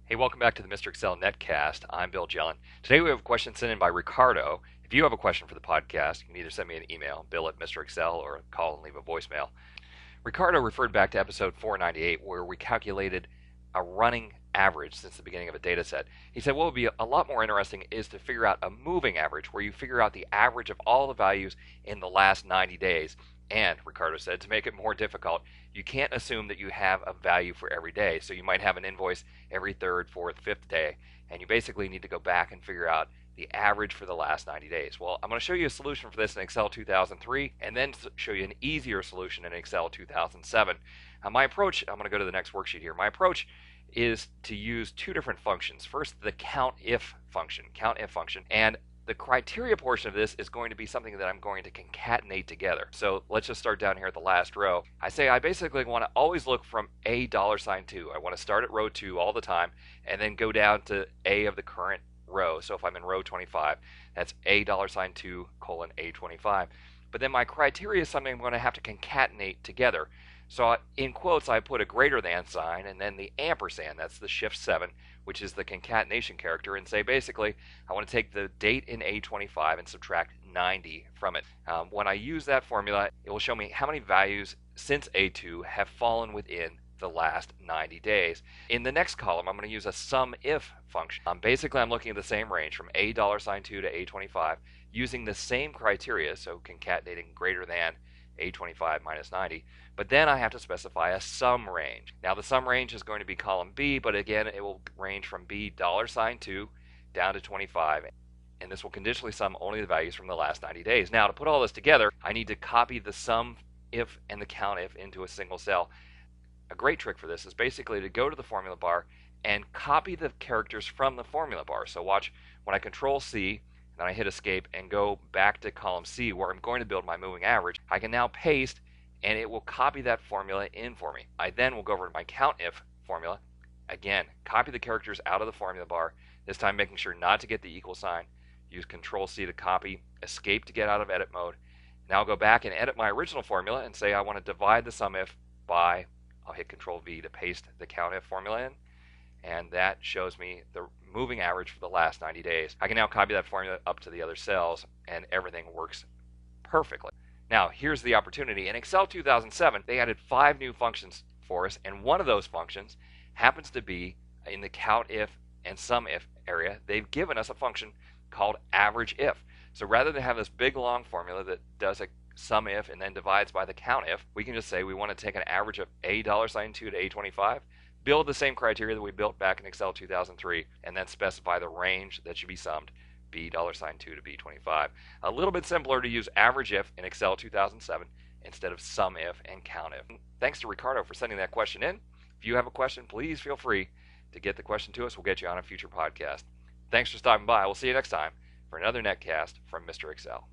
Hey, welcome back to the Mr. Excel Netcast. I'm Bill Jelen. Today we have a question sent in by Ricardo. If you have a question for the podcast, you can either send me an email, bill@mrexcel, or call and leave a voicemail. Ricardo referred back to episode 498 where we calculated a running average since the beginning of a data set. He said what would be a lot more interesting is to figure out a moving average where you figure out the average of all the values in the last 90 days. And Ricardo said to make it more difficult, you can't assume that you have a value for every day. So you might have an invoice every third, fourth, fifth day, and you basically need to go back and figure out the average for the last 90 days. Well, I'm going to show you a solution for this in Excel 2003 and then show you an easier solution in Excel 2007. My approach, I'm going to go to the next worksheet here. My approach is to use two different functions. First, the countif function, and the criteria portion of this is going to be something that I'm going to concatenate together. So let's just start down here at the last row. I say I basically want to always look from a $2. I want to start at row 2 all the time and then go down to a of the current row. So if I'm in row 25, that's a $2 colon A25. But then my criteria is something I'm going to have to concatenate together. So in quotes, I put a greater than sign and then the ampersand, that's the shift 7, which is the concatenation character, and say basically I want to take the date in A25 and subtract 90 from it. When I use that formula, it will show me how many values since A2 have fallen within the last 90 days. In the next column, I'm going to use a SUMIF function. Basically, I'm looking at the same range from a $2 to A25 using the same criteria, so concatenating greater than A25 minus 90, but then I have to specify a sum range. Now the sum range is going to be column B, but again it will range from B $2 down to 25, and this will conditionally sum only the values from the last 90 days. Now to put all this together, I need to copy the sum if and the count if into a single cell. A great trick for this is basically to go to the formula bar and copy the characters from the formula bar. So watch, when I control C, then I hit escape and go back to column C where I'm going to build my moving average, I can now paste and it will copy that formula in for me. I then will go over to my countif formula, again copy the characters out of the formula bar, this time making sure not to get the equal sign, use control C to copy, escape to get out of edit mode. Now I'll go back and edit my original formula and say I want to divide the SUMIF by, I'll hit control V to paste the countif formula in, and that shows me the moving average for the last 90 days. I can now copy that formula up to the other cells and everything works perfectly. Now here's the opportunity. In Excel 2007 they added 5 new functions for us, and one of those functions happens to be in the countif and SUMIF area. They've given us a function called average if. So rather than have this big long formula that does a SUMIF and then divides by the countif, we can just say we want to take an average of a $2 to A25, build the same criteria that we built back in Excel 2003, and then specify the range that should be summed, B $2 to B25. A little bit simpler to use average if in Excel 2007 instead of SUMIF and countif. Thanks to Ricardo for sending that question in. If you have a question, please feel free to get the question to us. We'll get you on a future podcast. Thanks for stopping by. We'll see you next time for another netcast from Mr. Excel.